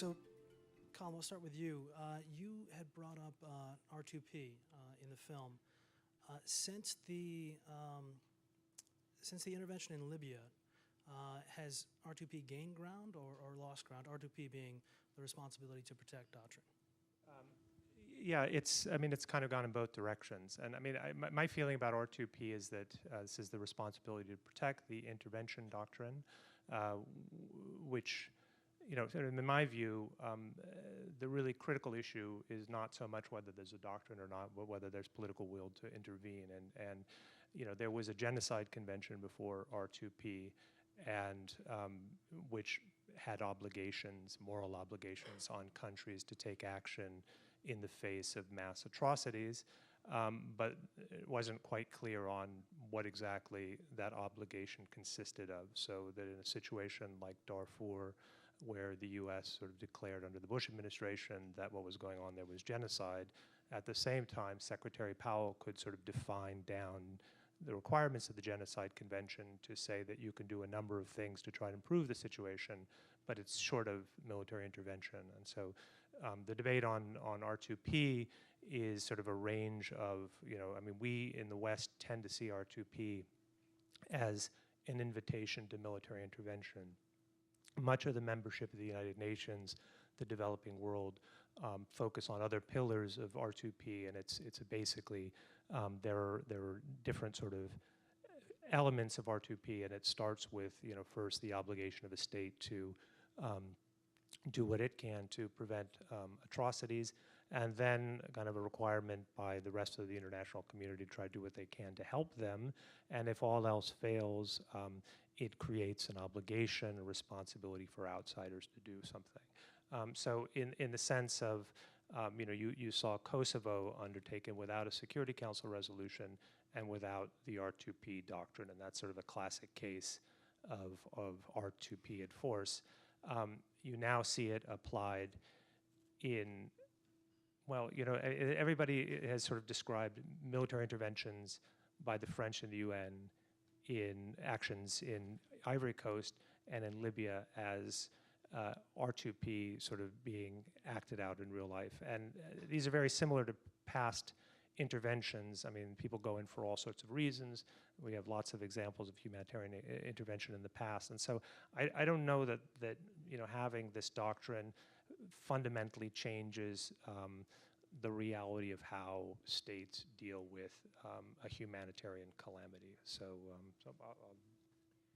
So, Colum, I'll start with you. You had brought up R2P in the film. Since the intervention in Libya, has R2P gained ground or lost ground? R2P being the responsibility to protect doctrine. Yeah, it's kind of gone in both directions. And I mean, my feeling about R2P is that this is the responsibility to protect the intervention doctrine, which, in my view, the really critical issue is not so much whether there's a doctrine or not, but whether there's political will to intervene. And there was a genocide convention before R2P, and which had obligations, moral obligations on countries to take action in the face of mass atrocities, but it wasn't quite clear on what exactly that obligation consisted of. So that in a situation like Darfur, where the U.S. sort of declared under the Bush administration that what was going on there was genocide, at the same time, Secretary Powell could sort of define down the requirements of the Genocide Convention to say that you can do a number of things to try to improve the situation, but it's short of military intervention. And so the debate on R2P is sort of a range of, we in the West tend to see R2P as an invitation to military intervention. Much of the membership of the United Nations, the developing world, focus on other pillars of R2P, and it's basically there are different sort of elements of R2P, and it starts with first the obligation of a state to do what it can to prevent atrocities, and then kind of a requirement by the rest of the international community to try to do what they can to help them. And if all else fails, it creates an obligation, a responsibility for outsiders to do something. So in the sense of, you saw Kosovo undertaken without a Security Council resolution and without the R2P doctrine, and that's sort of a classic case of R2P in force. You now see it applied in, everybody has sort of described military interventions by the French and the UN in actions in Ivory Coast and in Libya as R2P sort of being acted out in real life. And these are very similar to past interventions. I mean, people go in for all sorts of reasons. We have lots of examples of humanitarian intervention in the past. And so I don't know that having this doctrine fundamentally changes the reality of how states deal with a humanitarian calamity. So I'll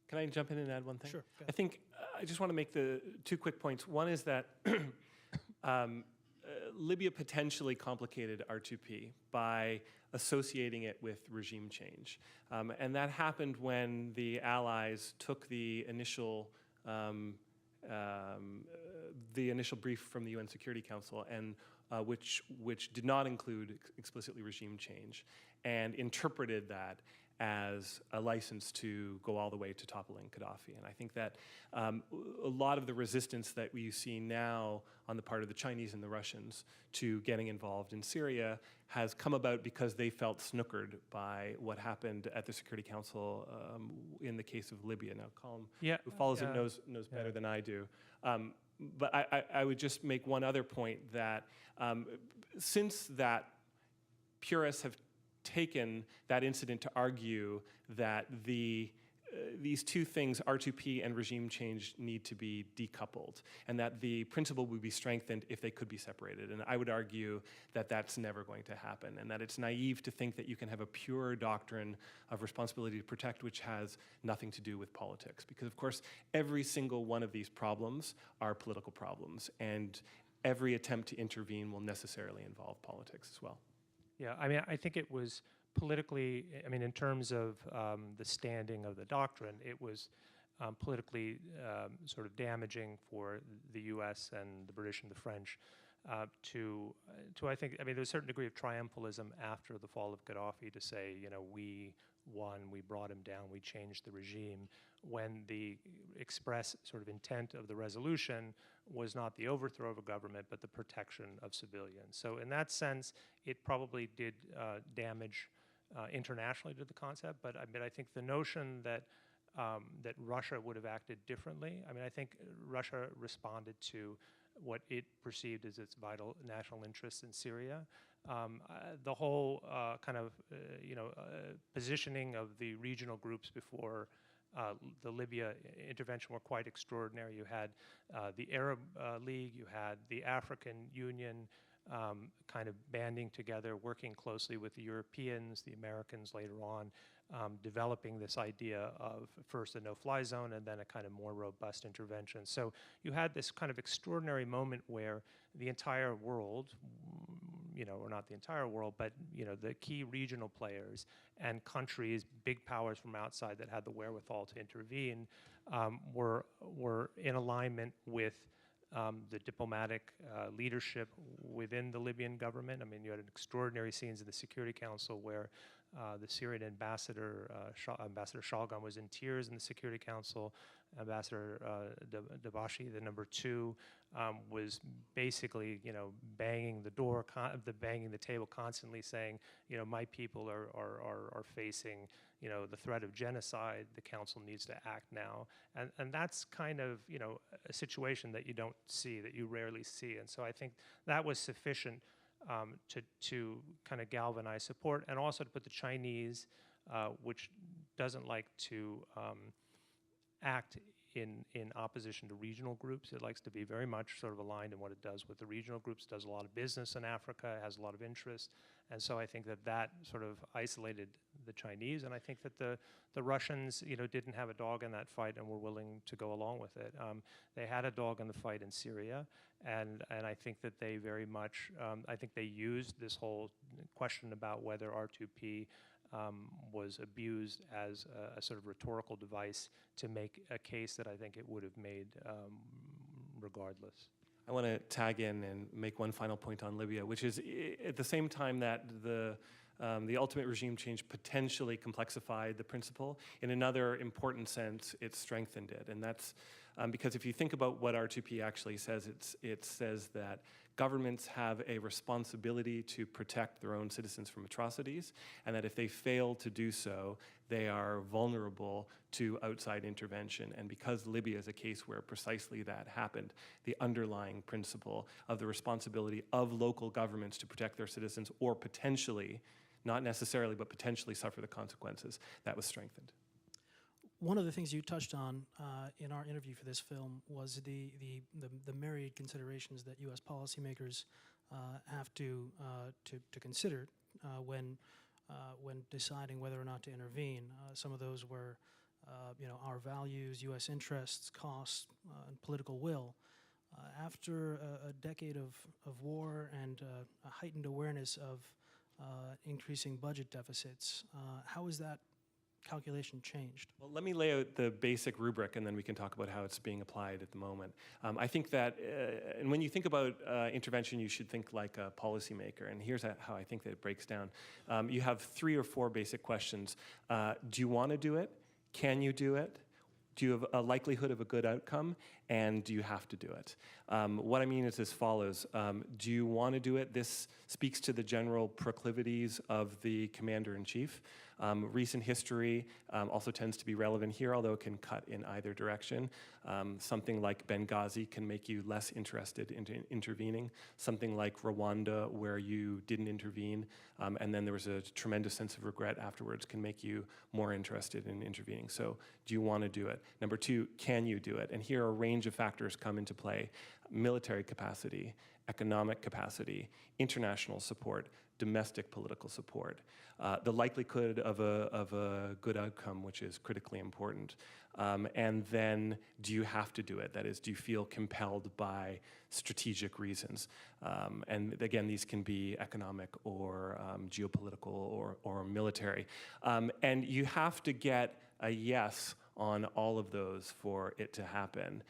Can I jump in and add one thing? Sure. I think I just want to make the two quick points. One is that Libya potentially complicated R2P by associating it with regime change. And that happened when the Allies took the initial brief from the UN Security Council, and which did not include explicitly regime change, and interpreted that as a license to go all the way to toppling Gaddafi. And I think that a lot of the resistance that we see now on the part of the Chinese and the Russians to getting involved in Syria has come about because they felt snookered by what happened at the Security Council in the case of Libya. Now, Colum, who follows it, knows better than I do. But I would just make one other point that since that purists have taken that incident to argue that these two things, R2P and regime change, need to be decoupled, and that the principle would be strengthened if they could be separated. And I would argue that that's never going to happen, and that it's naive to think that you can have a pure doctrine of responsibility to protect which has nothing to do with politics. Because, of course, every single one of these problems are political problems, and every attempt to intervene will necessarily involve politics as well. Yeah, I mean, I think it was politically, in terms of the standing of the doctrine, it was politically sort of damaging for the U.S. and the British and the French to I think, there's a certain degree of triumphalism after the fall of Gaddafi to say, we won, we brought him down, we changed the regime, when the express sort of intent of the resolution was not the overthrow of a government, but the protection of civilians. So in that sense, it probably did damage internationally to the concept, but I think the notion that that Russia would have acted differently. I think Russia responded to what it perceived as its vital national interests in Syria. The whole positioning of the regional groups before the Libya intervention were quite extraordinary. You had the Arab League, you had the African Union kind of banding together, working closely with the Europeans, the Americans later on, developing this idea of first a no-fly zone and then a kind of more robust intervention. So you had this kind of extraordinary moment where the entire world, or not the entire world, but the key regional players and countries, big powers from outside that had the wherewithal to intervene, were in alignment with the diplomatic leadership within the Libyan government. I mean, you had extraordinary scenes in the Security Council where the Syrian ambassador, Ambassador Shalgan, was in tears in the Security Council. Ambassador Dabashi, the number 2, was basically, banging the door, banging the table constantly, saying, my people are facing, the threat of genocide. The council needs to act now, and that's kind of, a situation that you don't see, that you rarely see, and so I think that was sufficient to kind of galvanize support, and also to put the Chinese, which doesn't like to act in opposition to regional groups. It likes to be very much sort of aligned in what it does with the regional groups. It does a lot of business in Africa, has a lot of interest, and so I think that sort of isolated the Chinese, and I think that the Russians, didn't have a dog in that fight and were willing to go along with it. They had a dog in the fight in Syria, and I think that they very much, I think they used this whole question about whether R2P was abused as a sort of rhetorical device to make a case that I think it would have made regardless. I want to tag in and make one final point on Libya, which is at the same time that the ultimate regime change potentially complexified the principle, in another important sense, it strengthened it. And that's because if you think about what R2P actually says, it says that governments have a responsibility to protect their own citizens from atrocities, and that if they fail to do so, they are vulnerable to outside intervention. And because Libya is a case where precisely that happened, the underlying principle of the responsibility of local governments to protect their citizens, or potentially, not necessarily, but potentially suffer the consequences, that was strengthened. One of the things you touched on in our interview for this film was the myriad considerations that U.S. policymakers have to consider when deciding whether or not to intervene. Some of those were, our values, U.S. interests, costs, and political will. After a decade of war and a heightened awareness of increasing budget deficits, how has that calculation changed? Well, let me lay out the basic rubric, and then we can talk about how it's being applied at the moment. I think that, and when you think about intervention, you should think like a policymaker, and here's how I think that it breaks down. You have 3 or 4 basic questions. Do you want to do it? Can you do it? Do you have a likelihood of a good outcome? And do you have to do it? What I mean is as follows. Do you want to do it? This speaks to the general proclivities of the commander-in-chief. Recent history also tends to be relevant here, although it can cut in either direction. Something like Benghazi can make you less interested in intervening. Something like Rwanda, where you didn't intervene, and then there was a tremendous sense of regret afterwards, can make you more interested in intervening. So do you want to do it? Number 2, can you do it? And here a range of factors come into play. Military capacity, economic capacity, international support, domestic political support, the likelihood of a good outcome, which is critically important. And then, do you have to do it? That is, do you feel compelled by strategic reasons? And again, these can be economic or geopolitical or military. And you have to get a yes on all of those for it to happen.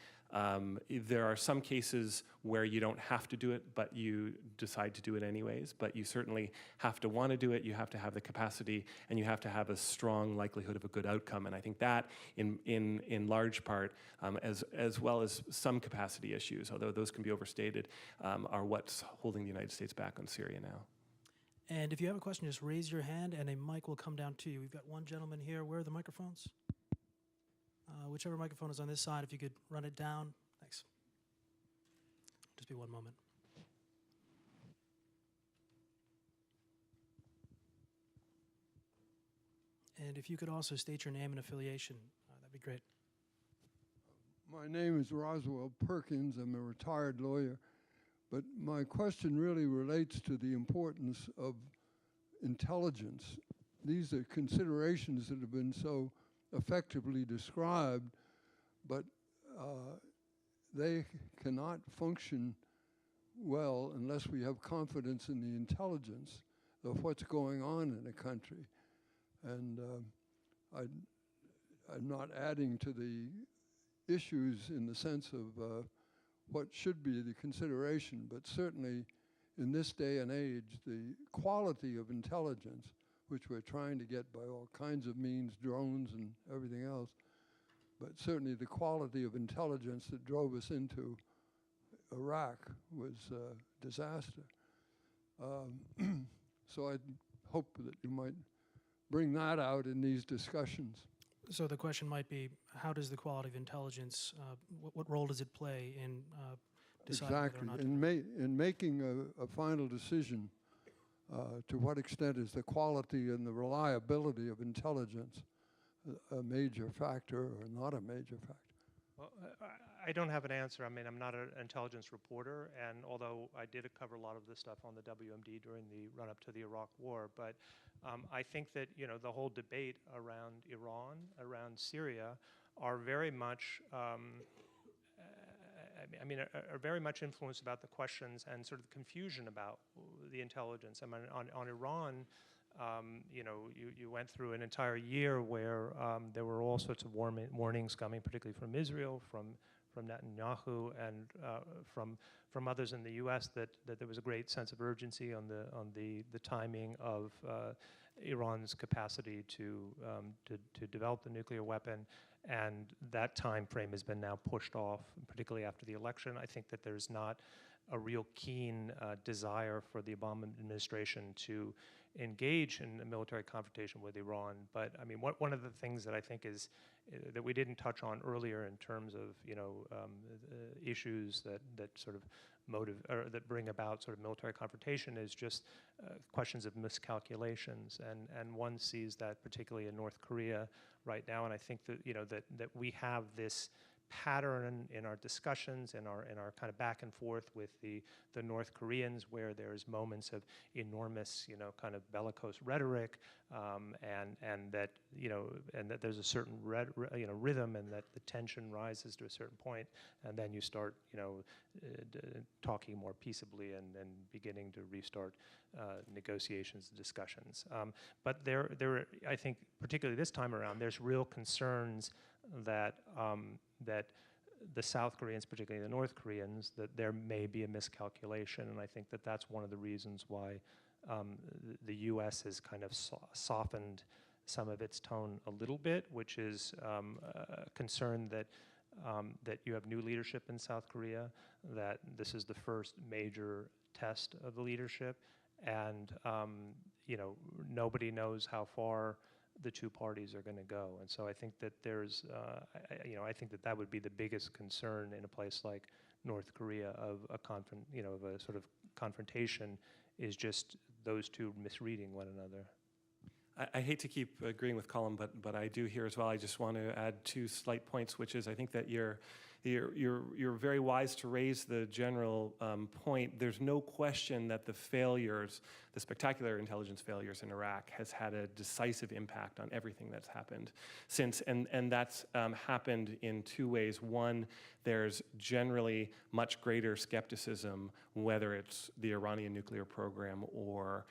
There are some cases where you don't have to do it, but you decide to do it anyways. But you certainly have to want to do it, you have to have the capacity, and you have to have a strong likelihood of a good outcome. And I think that, in large part, as well as some capacity issues, although those can be overstated, are what's holding the United States back on Syria now. And if you have a question, just raise your hand and a mic will come down to you. We've got one gentleman here. Where are the microphones? Whichever microphone is on this side, if you could run it down. Thanks. just be one moment. And if you could also state your name and affiliation, that'd be great. My name is Roswell Perkins. I'm a retired lawyer. But my question really relates to the importance of intelligence. These are considerations that have been so effectively described, but they cannot function well unless we have confidence in the intelligence of what's going on in a country. And I'm not adding to the issues in the sense of what should be the consideration, but certainly in this day and age, the quality of intelligence, which we're trying to get by all kinds of means, drones and everything else, but certainly the quality of intelligence that drove us into Iraq was a disaster. So I hope that you might bring that out in these discussions. So the question might be, how does the quality of intelligence, what role does it play in deciding whether or not in making a final decision, to what extent is the quality and the reliability of intelligence a major factor or not a major factor? Well, I don't have an answer. I mean, I'm not an intelligence reporter, and although I did cover a lot of this stuff on the WMD during the run-up to the Iraq War, but I think that, you know, the whole debate around Iran, around Syria, are very much, are very much influenced about the questions and sort of the confusion about the intelligence. I mean, on Iran, you know, you went through an entire year where there were all sorts of warnings coming, particularly from Israel, from Netanyahu, and from others in the U.S. that there was a great sense of urgency on the timing of Iran's capacity to develop the nuclear weapon, and that time frame has been now pushed off, particularly after the election. I think that there's not a real keen desire for the Obama administration to engage in a military confrontation with Iran. But I mean, one of the things that I think is that we didn't touch on earlier in terms of, you know, issues that sort of that bring about sort of military confrontation is just questions of miscalculations, and one sees that particularly in North Korea right now. And I think that, you know, that we have this pattern in our discussions, in our kind of back and forth with the North Koreans, where there's moments of enormous, you know, kind of bellicose rhetoric, and that, you know, and that there's a certain rhythm, and that the tension rises to a certain point, and then you start, you know, talking more peaceably and beginning to restart negotiations and discussions. But there, I think, particularly this time around, there's real concerns that that the South Koreans, particularly the North Koreans, that there may be a miscalculation, and I think that that's one of the reasons why the U.S. has kind of softened some of its tone a little bit, which is concerned that that you have new leadership in South Korea, that this is the first major test of the leadership, and you know, nobody knows how far the two parties are going to go. And so I think that there's, you know, I think that that would be the biggest concern in a place like North Korea of a of a sort of confrontation, is just those two misreading one another. I hate to keep agreeing with Colum, but I do here as well. I just want to add two slight points, which is I think that you're very wise to raise the general point. There's no question that the failures, the spectacular intelligence failures in Iraq, has had a decisive impact on everything that's happened since, and that's happened in two ways. One, there's generally much greater skepticism, whether it's the Iranian nuclear program or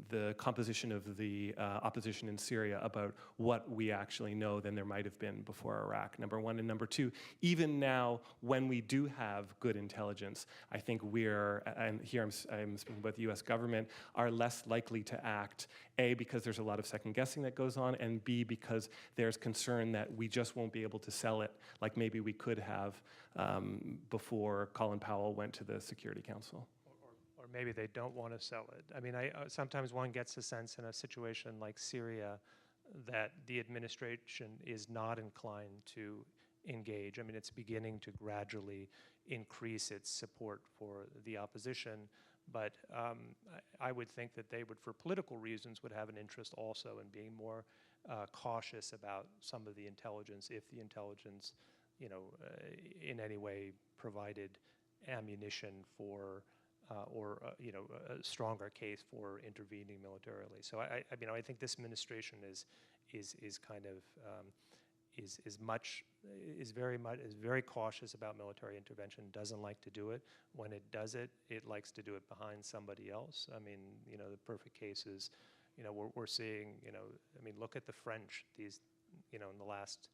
the composition of the opposition in Syria, about what we actually know than there might have been before Iraq, number one. And number two, even now, when we do have good intelligence, I think we're, and here I'm speaking about the US government, are less likely to act, A, because there's a lot of second guessing that goes on, and B, because there's concern that we just won't be able to sell it like maybe we could have before Colin Powell went to the Security Council. Or maybe they don't want to sell it. I mean, sometimes one gets a sense in a situation like Syria that the administration is not inclined to engage. I mean, it's beginning to gradually increase its support for the opposition. But I would think that they would, for political reasons, would have an interest also in being more cautious about some of the intelligence, if the intelligence, in any way provided ammunition for or a stronger case for intervening militarily. So I think this administration is kind of is very cautious about military intervention. Doesn't like to do it. When it does it, it likes to do it behind somebody else. I mean, the perfect case is, we're seeing, look at the French. These, in the last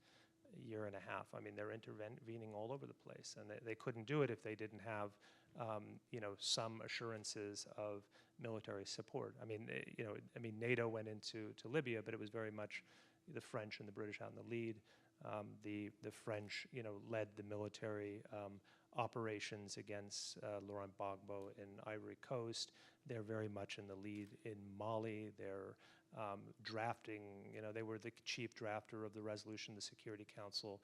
year and a half. I mean, they're intervening all over the place, and they couldn't do it if they didn't have, some assurances of military support. I mean, NATO went into Libya, but it was very much the French and the British out in the lead. The French, led the military operations against Laurent Gbagbo in Ivory Coast. They're very much in the lead in Mali. They're drafting, they were the chief drafter of the resolution, the Security Council,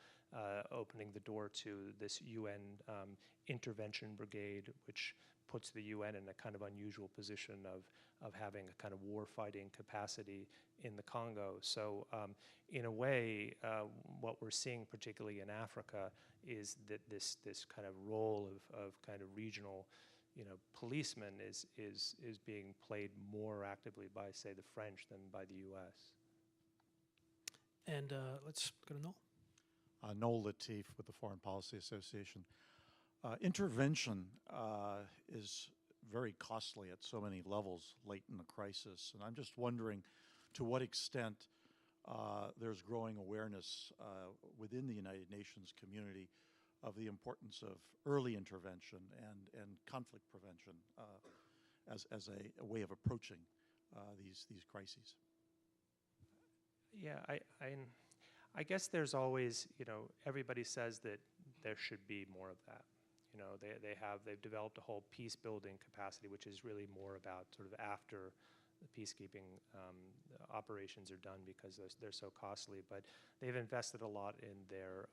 opening the door to this UN intervention brigade, which puts the UN in a kind of unusual position of having a kind of war-fighting capacity in the Congo. So in a way, what we're seeing, particularly in Africa, is that this kind of role of kind of regional policemen is being played more actively by, say, the French than by the U.S. And let's go to Noel. Noel Latif with the Foreign Policy Association. Intervention is very costly at so many levels late in the crisis, and I'm just wondering to what extent there's growing awareness within the United Nations community of the importance of early intervention and conflict prevention as a way of approaching these crises. Yeah, I guess there's always, everybody says that there should be more of that. They've developed a whole peace building capacity, which is really more about sort of after the peacekeeping operations are done, because they're so costly. But they've invested a lot in their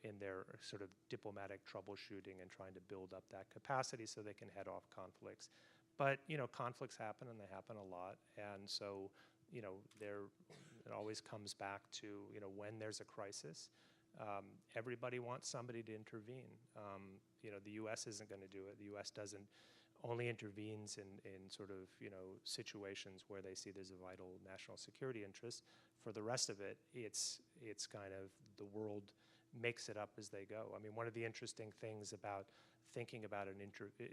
in their sort of diplomatic troubleshooting and trying to build up that capacity so they can head off conflicts. But conflicts happen, and they happen a lot, and so it always comes back to when there's a crisis. Everybody wants somebody to intervene. The U.S. isn't going to do it. The U.S. only intervenes in sort of situations where they see there's a vital national security interest. For the rest of it, it's kind of the world makes it up as they go. I mean, one of the interesting things about thinking about an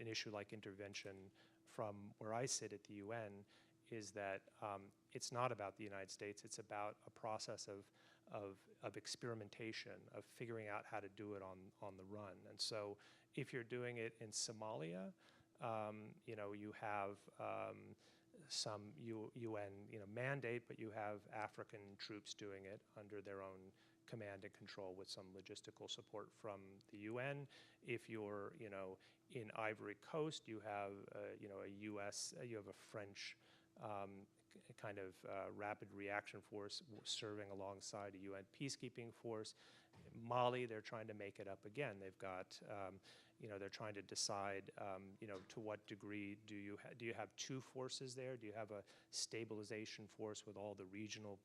issue like intervention from where I sit at the UN is that it's not about the United States. It's about a process of experimentation, of figuring out how to do it on the run. And so if you're doing it in Somalia, you have some UN mandate, but you have African troops doing it under their own command and control with some logistical support from the UN. If you're in Ivory Coast, you have you have a French kind of rapid reaction force serving alongside a UN peacekeeping force. Mali, they're trying to make it up again. They've got, they're trying to decide, to what degree do you have two forces there? Do you have a stabilization force with all the regional,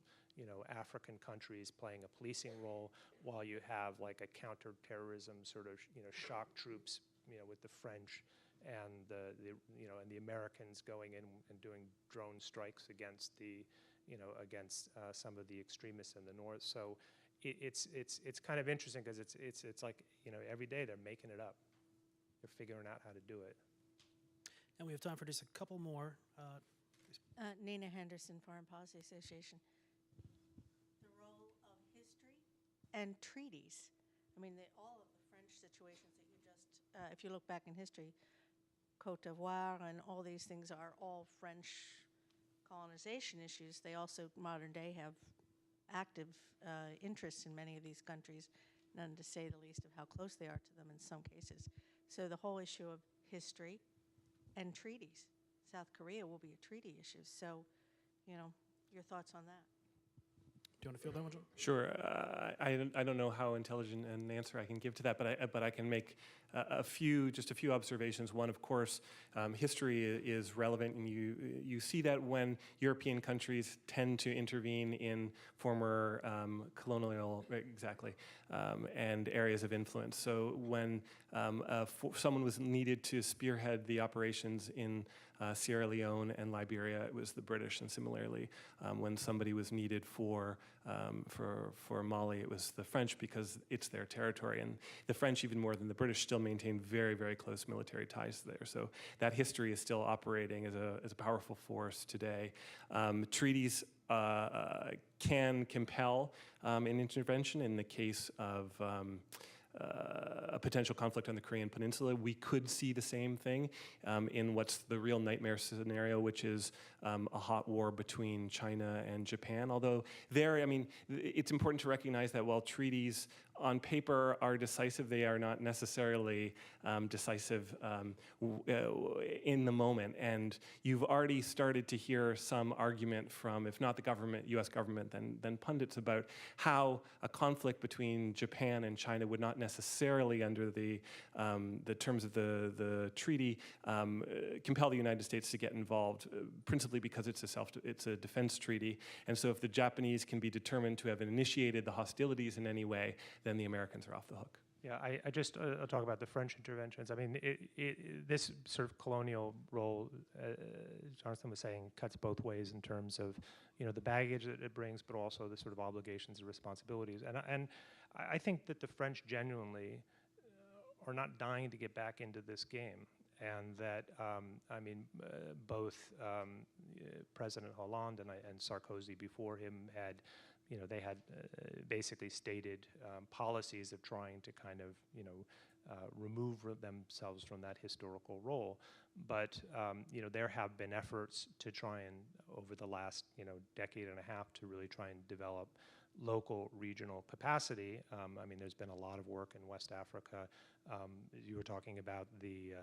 African countries playing a policing role, while you have like a counterterrorism sort of, shock troops, with the French and the Americans going in and doing drone strikes against against some of the extremists in the north. So it's kind of interesting, because it's like every day they're making it up. They're figuring out how to do it. And we have time for just a couple more. Nina Henderson, Foreign Policy Association. The role of history and treaties. I mean, all of the French situations that you just, if you look back in history, Côte d'Ivoire and all these things are all French colonization issues. They also, modern day, have active interests in many of these countries, none to say the least of how close they are to them in some cases. So the whole issue of history and treaties. South Korea will be a treaty issue. So, your thoughts on that? you want to field that one, John? Sure. I don't know how intelligent an answer I can give to that, but I can make just a few observations. One, of course, history is relevant, and you see that when European countries tend to intervene in former colonial, and areas of influence. So when someone was needed to spearhead the operations in Sierra Leone and Liberia, it was the British, and similarly, when somebody was needed for Mali, it was the French, because it's their territory. And the French, even more than the British, still maintain very, very close military ties there. So that history is still operating as a powerful force today. Treaties can compel an intervention in the case of a potential conflict on the Korean Peninsula. We could see the same thing in what's the real nightmare scenario, which is a hot war between China and Japan. Although there, I mean, it's important to recognize that while treaties on paper are decisive, they are not necessarily decisive in the moment. And you've already started to hear some argument from, if not the government, U.S. government, then pundits about how a conflict between Japan and China would not necessarily, under the terms of the treaty, compel the United States to get involved, principally because it's a defense treaty. And so if the Japanese can be determined to have initiated the hostilities in any way, then the Americans are off the hook. Yeah, I'll talk about the French interventions. I mean, this sort of colonial role, Jonathan was saying, cuts both ways in terms of, the baggage that it brings, but also the sort of obligations and responsibilities. And I think that the French genuinely are not dying to get back into this game. And that, both President Hollande and Sarkozy before him had, they had basically stated policies of trying to kind of, remove themselves from that historical role. But, there have been efforts to try and, over the last, decade and a half, to really try and develop local regional capacity. There's been a lot of work in West Africa. You were talking about the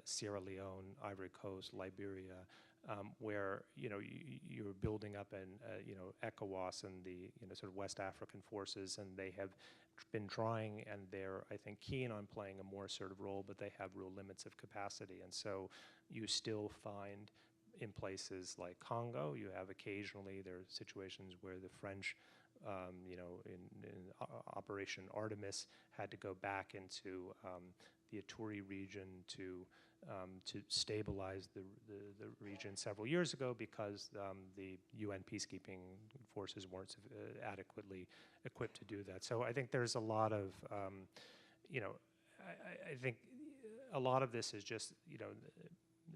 Sierra Leone, Ivory Coast, Liberia, where you're building up an ECOWAS and the sort of West African forces, and they have been trying, and they're, I think, keen on playing a more assertive role, but they have real limits of capacity. And so you still find in places like Congo, you have occasionally, there are situations where the French, in Operation Artemis, had to go back into the Ituri region to stabilize the region several years ago, because the UN peacekeeping forces weren't adequately equipped to do that. So I think there's a lot of, I think a lot of this is just,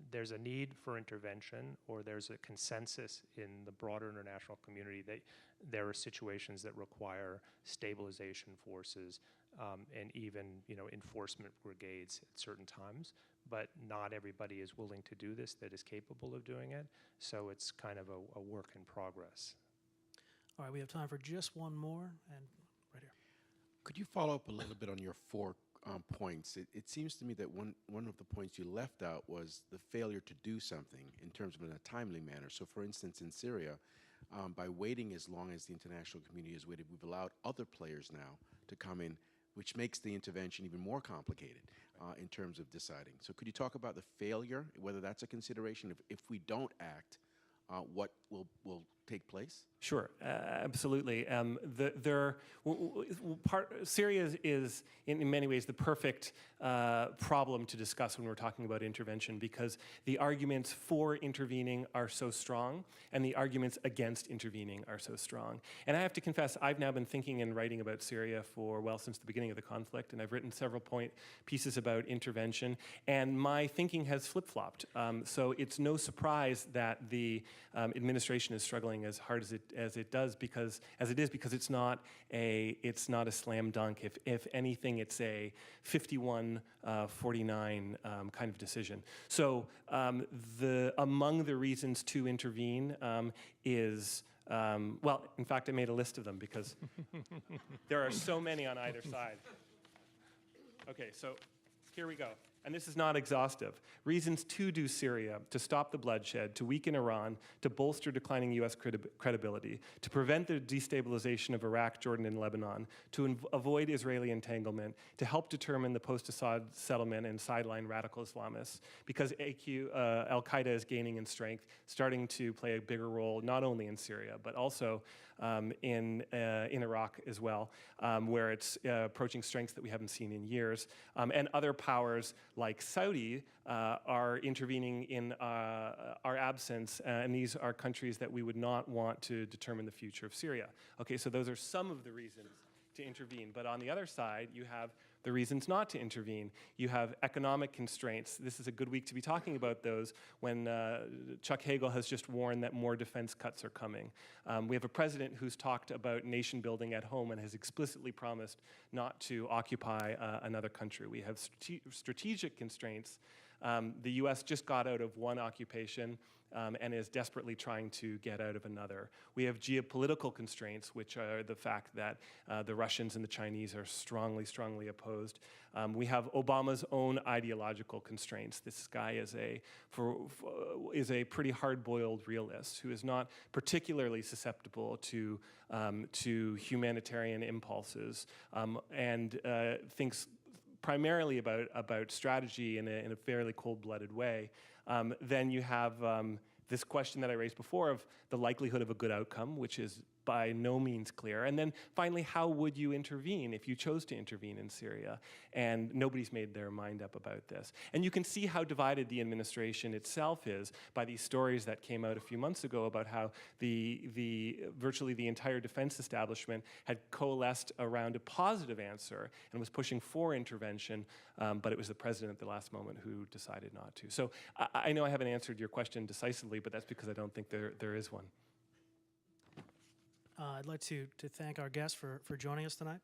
there's a need for intervention, or there's a consensus in the broader international community that there are situations that require stabilization forces and even enforcement brigades at certain times. But not everybody is willing to do this that is capable of doing it. So it's kind of a work in progress. All right, we have time for just one more, and right here. Could you follow up a little bit on your 4 points? It seems to me that one of the points you left out was the failure to do something in terms of in a timely manner. So, for instance, in Syria, by waiting as long as the international community has waited, we've allowed other players now to come in, which makes the intervention even more complicated in terms of deciding. So could you talk about the failure, whether that's a consideration? If we don't act, what will take place? Sure, absolutely. Syria is in many ways the perfect problem to discuss when we're talking about intervention, because the arguments for intervening are so strong and the arguments against intervening are so strong. And I have to confess, I've now been thinking and writing about Syria since the beginning of the conflict, and I've written several pieces about intervention, and my thinking has flip-flopped. So it's no surprise that the administration is struggling as hard as it does, because it's not a slam dunk. If anything, it's a 51-49 kind of decision. So among the reasons to intervene is well, in fact, I made a list of them because there are so many on either side. Okay, so here we go. And this is not exhaustive. Reasons to do Syria, to stop the bloodshed, to weaken Iran, to bolster declining U.S. credibility, to prevent the destabilization of Iraq, Jordan, and Lebanon, to avoid Israeli entanglement, to help determine the post-Assad settlement and sideline radical Islamists, because Al-Qaeda is gaining in strength, starting to play a bigger role not only in Syria, but also in Iraq as well, where it's approaching strengths that we haven't seen in years. And other powers like Saudi are intervening in our absence, and these are countries that we would not want to determine the future of Syria. Okay, so those are some of the reasons to intervene. But on the other side, you have the reasons not to intervene. You have economic constraints. This is a good week to be talking about those when Chuck Hagel has just warned that more defense cuts are coming. We have a president who's talked about nation building at home and has explicitly promised not to occupy another country. We have strategic constraints. The U.S. just got out of one occupation and is desperately trying to get out of another. We have geopolitical constraints, which are the fact that the Russians and the Chinese are strongly, strongly opposed. We have Obama's own ideological constraints. This guy is a pretty hard-boiled realist who is not particularly susceptible to humanitarian impulses and thinks primarily about strategy in a fairly cold-blooded way. Then you have this question that I raised before of the likelihood of a good outcome, which is by no means clear. And then finally, how would you intervene if you chose to intervene in Syria? And nobody's made their mind up about this. And you can see how divided the administration itself is by these stories that came out a few months ago about how virtually the entire defense establishment had coalesced around a positive answer and was pushing for intervention, but it was the president at the last moment who decided not to. So I know I haven't answered your question decisively, but that's because I don't think there is one. I'd like to thank our guests for joining us tonight.